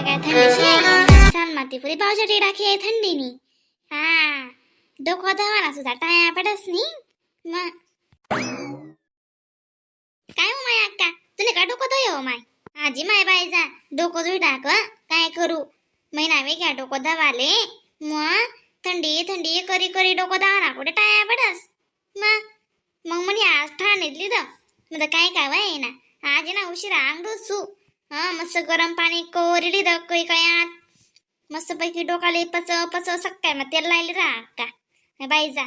काय थंडी शे साल माती पुरी पावसाची टाकी आहे थंडीनी. हा डोकं धवाना सुद्धा टाया पडस नी मग काय हो माय अक्का तुले का डोकं धुय हो माय आजी माय बाई जा डोकं धुई टाक काय करू महिना वे घ्या डोकं धवाले मग थंडी थंडी करी करी डोकं धवाना कुठे टाया पडस मग मग म्हणे आज ठाणेतली तर मग काय काय वाय ना आज ना उशिरा अंग डोसू मस्त गरम पाणी कोरडी द कयात मस्त पैकी डोकाले पच पच सक्काय मग तेल लायले राहा का बाई जा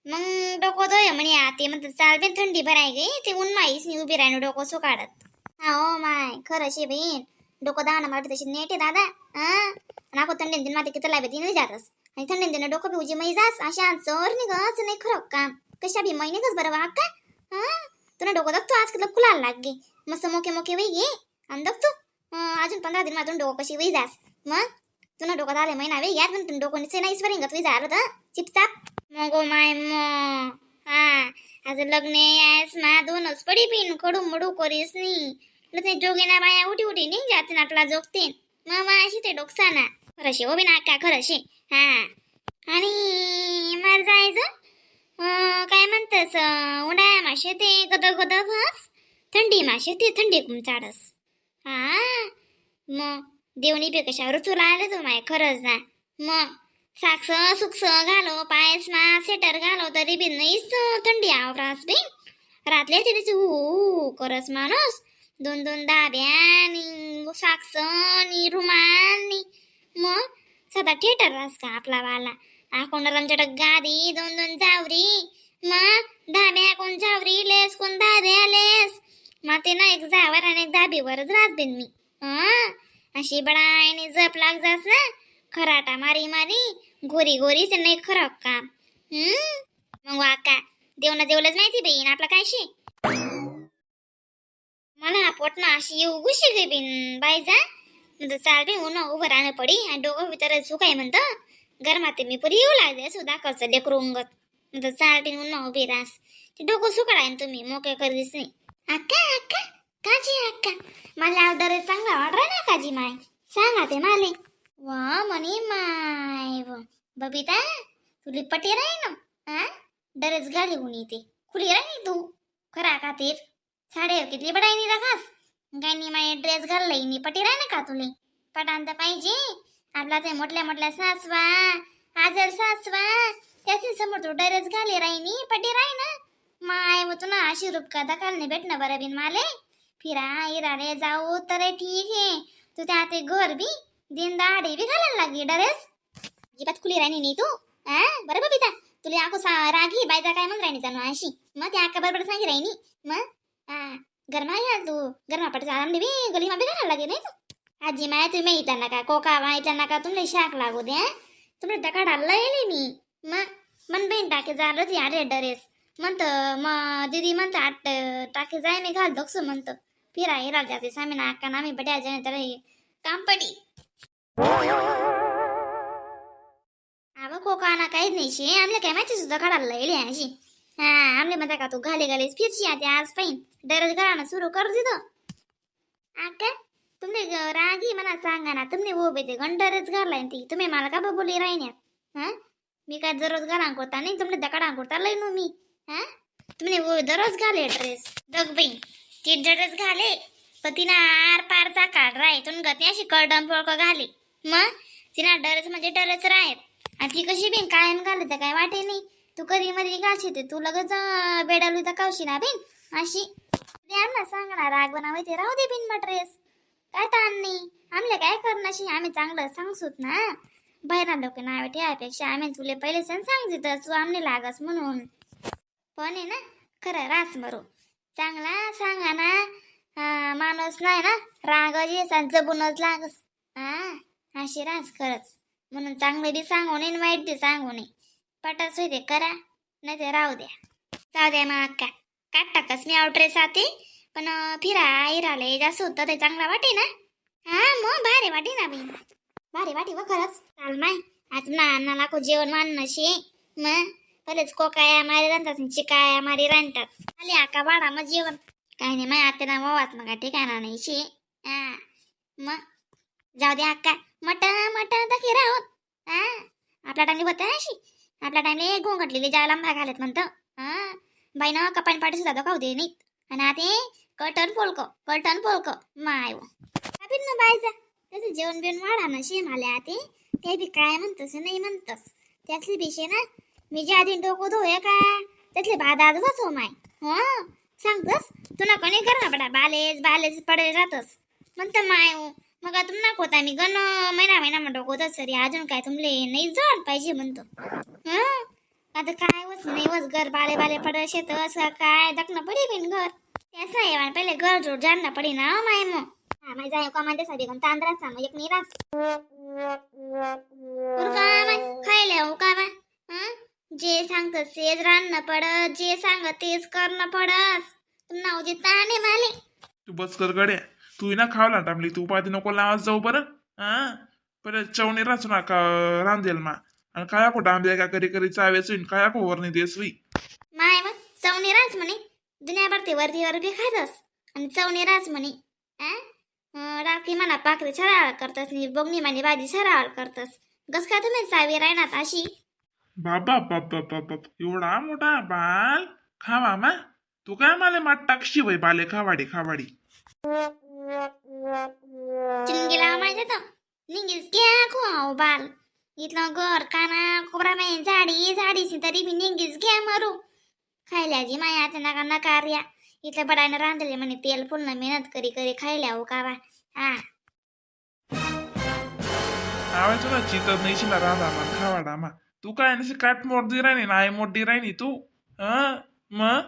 मग डोकं धुय म्हणे आते म्हणतात चाल बे थंडी भराय गे ते ऊन माईस नी उभी राहणं डोकं सो काढत हो माय खरं शे बहीण डोकं दाणं मारते तशी नेट आहे दादा नाको थंडीन दिन माते किती लावे दिन जातस आणि थंडीन दिन डोकं भिवजी मै जास अशा चोर निघस नाही खरं काम कशा भी महिने कस बरं वाग का तुला डोकं दाखतो आज किती खुलायला लाग गे मस्त मोके मोके वही गे आणि दाखतो अजून 15 दिन मातून डोकं कशी वही जास मग तुला डोकं आले महिना वे यात पण डोकं निसे नाही स्वरिंगत वही झालं तर चिपचाप मगो माय आज लग्न यास मा दोनच पडी पिन कडू मडू करीस नी ते जोगीना बाया उठी उठी नाही जाते ना आपला जोगते मग अशी ते डोकसाना खरं शे हो बी नाका खरं शे आणि मला जायचं काय म्हणतस उन्हाळ्या मासे ते गदर गदर घस थंडी मासे ते थंडी कुमचाडस मग देवणी पे कशा ऋतूला आलं तू माय खरंच ना मग साक्स सुक्स घालो पायस मा सेटर घालो तरी बी नाहीच थंडी आवरास बी रातल्या तिथे करस माणूस 2-2 दाब्यानी साक्स नी रुमानी मग सदा थिएटर रास का आपला वाला कोणाला गादी 2-2 जावरी मग धाब्या कोण जावरी लेस कोण धाब्या लेस मग ते ना एक जावर आणि एक धाबीवरच राहत मी अशी बडायने जप लाग जास ना खराटा मारी मारी गोरी गोरी ते नाही खरं काम मग वाका देवना देवलंच माहिती बहीण आपला काय शे मला पोटना अशी येऊ गुशी गे बिन बाई जा चाल बी ऊन उभं राहणं पडी आणि डोकं भीतर चुकाय म्हणतं गरमाते मी पुरी येऊ लागले सुद्धा दाखवच लेकरू उंगत चाल बी ऊन उभी रास ते डोकं सुकडाय तुम्ही मोकळे करीस नाही अक्का अक्का काजी अक्का मला ऑर्डर चांगला ऑर्डर ना काजी माय सांगा ते माले वा म्हणे माय बबिता तुली पटी राही ना डरेच गाडी उनी ते खुली राही तू खरा खातीर साडे किती बडायनी राखास गायनी माय ड्रेस घाललंय नी पटी राही ना का तुले पटांत पाहिजे आपला ते मोठल्या मोठल्या सासवा आजर सासवा त्याची समोर तू ड्रेस घाले राही नी पटी राही ना माय वो तुला अशी रूपका दखालने भेटणं बरं बिन माले फिरा इराडे जाऊ तर ठीक आहे तू त्या ते घर बी दिन दहाडे बी घालायला लागली ड्रेस अजिबात खुली राणी नाही तू बरं बबिता तुला आको रागी बायचा काय म्हण राणी जाणू अशी मग त्या आका बरोबर सांगी राहिनी मग गरमा या तू गरमा पट आराम बी गलीमा बी घालायला लागे नाही तू आजी माया तुम्ही इथं नका कोका वाईतला नका तुमले शाक लागू दे तुमले दका ढालला येले मी मग मन बहीण टाके झालं ती अरे ड्रेस म्हणत मग दीदी म्हणत आठ टाके जाय मी घाल दक्स म्हणत फिरा हिराल जाते सामी ना अक्का नामी बड्या जाणे तर काम पडी आवा कोकाना काहीच नाही शे आमले काय माहिती सुद्धा काढायला येईल अशी आमले म्हणता का तू घाले घालेस फिरशी आते आज पाहिन दररोज घरानं सुरू कर दिलं अक्का तुमने रागी मला सांगा ना तुमने वो बेते गंडरच घालाय ती तुम्ही मला का बोली राहिन्यात मी काय दररोज घाला करता नाही तुमने दकाडा करता लय नो मी तुमने वो दररोज घाले ड्रेस दग बाई ती ड्रेस घाले पण तिना आर पारचा काढ राय तुम गती अशी कडम फळक घाले मग तिना ड्रेस म्हणजे ड्रेस राहत आणि ती कशी बिन कायम घाले तर काय वाटे नाही तू कधी मध्ये घालशी ते तू लगेच बेडालू तर कावशी ना बिन अशी यांना सांगणार राग बनावे ते राहू दे बिन मग ड्रेस काय ताण नाही आमले काय करण्याशी आम्ही चांगलं सांगसूत ना बाहेर लोक नावे ठेवायपेक्षा आम्ही तुले पहिले सण सांगितलं तू आमने लागस म्हणून पण आहे ना खरं रास मरू चांगला सांगा ना माणूस नाही ना राग जे जबूनच लागस अशी रास खरंच म्हणून चांगले बी सांगू नये वाईट बी सांगू नये पटच होते करा नाही ते राहू द्या जाऊ द्या मग अक्का काट टाकस मी ड्रेस आते पण फिरा इराले जास्त होतं ते चांगला वाटे ना मग भारी वाटे ना बी भारी वाटे व खरंच चाल माय आज ना लाखो जेवण मानणं शे मग पहलेच कोकाया मारी रांधतात चिकाया मारी रांधतात आले आका वाडा मग जेवण काही नाही माय आते ना वाच मग ठिकाणा नाही शे मग जाऊ दे अक्का, मट मट दखी राहोत. हा, आपला टाइमली होतं ना अशी. आपल्या टाइमले घोंगटलेले ज्या लांबा घालत म्हणतं. हा, बाईनं कपाणी पाठी सुद्धा खाऊ दे नाही. आणि आता कटन पोलक माय आपण ना बायचा त्याचं जेवण बिवण वाढा ना शेम आल्या ते. ते बी काय म्हणतस नाही म्हणतस त्यातली विषय ना. मी जे आधी डोकं धुये का त्यातले बाद आज बसव माय. हो, सांगतस तुला कोणी कर ना बडा बालेच बालेच पडे राहतस म्हणतं माय. मग तुम नको होता मी गण महिना मग डोकं सरी अजून काय तुमले नाही जण पाहिजे म्हणतो. हा, आता काय होत नाही होत घर बाले बाले पडे शेत असं काय दखणं पडे बिन घर. त्याच नाही पहिले घर जोड जाणं पडे ना माय. मग हा माय जाय का माझ्यासाठी पण तांदळा सांग एक निरास खायला हो का बा. जे सांगत तेच राहणं पडत, जे सांगत तेच करणं पडस. तुमना उजे ताने माले तू बस कर गड्या. तू ना खावला टामली तू पाठी नको लावाज जाऊ बरं. हा, परत चवणी राचू नका रांधेल मा. आणि काय को डांबे का करी करी चावेच होईन काय को वरणी देस होई. माय मग चवणी राच म्हणे दुनियाभर ते वरती बी खातस आणि चवणी राच म्हणे. राखी म्हणा पाकरी सराळ करतस नि बगणी मानी भाजी सराळ करतस. गस काय तुम्ही चावी राहणार अशी. बाबा बाबा बाबा एवढा मोठा बाल खावा मा. तू काय मला माट टाकशी वय बाले खावाडी खावाडी. चिंगीला माहिती तर निघीस घ्या खो बाल. इथलं घर काना कोबरा मे झाडी झाडीशी तरी मी निघीस घ्या मरू. खायल्याची माया आता नका नकार. इथल्या बडायनं रांधले म्हणे तेल पुन्हा मेहनत करी करी खायल्या हो का बा. हा, आवाज ना चितत नाही शिला राधा मा खावाडा मा. तू काय नशी काट मोडदी राहिनी ना आई मोडदी राहिनी तू. मग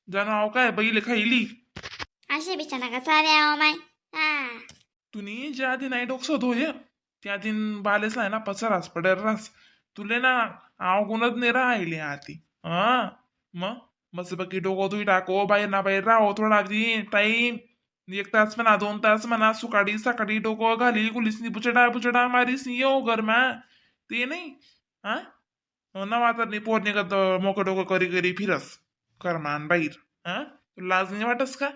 जाणू आव काय बैले खाईली. असे बिचारा का चाव्या माय. हा, तुनी ज्या आधी नाही डोकसत होय त्या दिन बालेस आहे ना पसरास पडेल रास. तुले ना आवगुणच नाही राहिले आती. मग मस्त बाकी डोकं तुई टाको बाहेर ना बाहेर राहो थोडा दिन टाईम. 1 तास म्हणा 2 तास म्हणा सुकाळी सकाळी डोकं घाली गुलीसनी बुचडा मारीस येऊ गरमा. ते नाही हा नवा तर नाही पोर निघत मोकं डोकं करी करी फिरस करमान बाहेर. तुला लाज नाही वाटस का.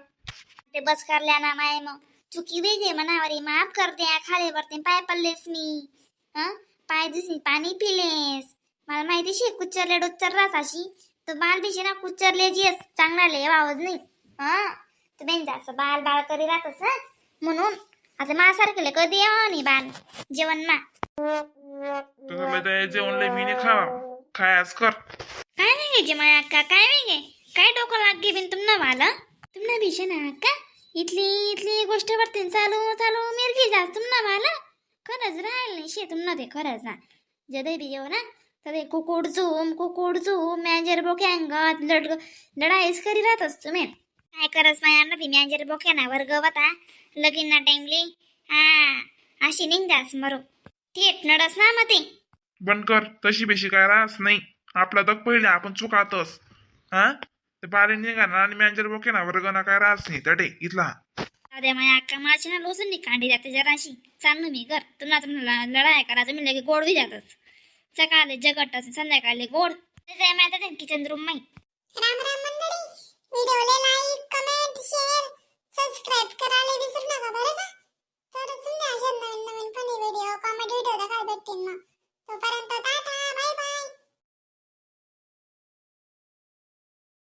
ते बस करल्या ना माय. मग चुकी वेगळे मनावरी माफ करते खाली वरते पाय पडलेस मी. पाय दिसी पाणी पिलेस. मला माहिती शे कुच्चरले डोच्चर रास अशी. तो बाल बिशी ना कुच्चरले जीस चांगला लय आवाज नाही. तर बेन जास्त बाल बाळ करी राहतस म्हणून. आता माझ्यासारखं कधी यावं नाही बाल जेवण मा. तुला जेवण लय मी खावा खायास कर. काय वेगळे माया अक्का काय वेगळे काय डोकं लागे बिन तुमना वाला. तुमना भीषण अक्का इथली इथली गोष्ट वाटते चालू चालू मिरगी जास तुमना वाला. खरंच राहिल नाही शे तुमना ते खरंच ना. जदे बी येऊ ना तर ते कुकुड झूम मॅनेजर बोके अंगात लढाईस करी राहतस तुम्ही. काय करस माया ना मॅनेजर बोके ना वर्ग वता लगीन ना टाइमली. हा, अशी निघास मरो थेट नडस ना मते. बंद कर तशी बेशी काय रास नाही. आपला तर पहिले आपण चुकातस. ते बारे निघाणार आणि मॅनेजर बोके ना वर्ग ना काय रास नाही तडे इथला. अरे माया अक्का माझी ना लोसून नाही कांडी जाते जराशी. चालू मी कर तुम्हाला लढाई करा तुम्ही लगे गोड बी जातच. सकाळी जगट संध्याकाळी गोड किचन रूम माही. राम राम मंडळी.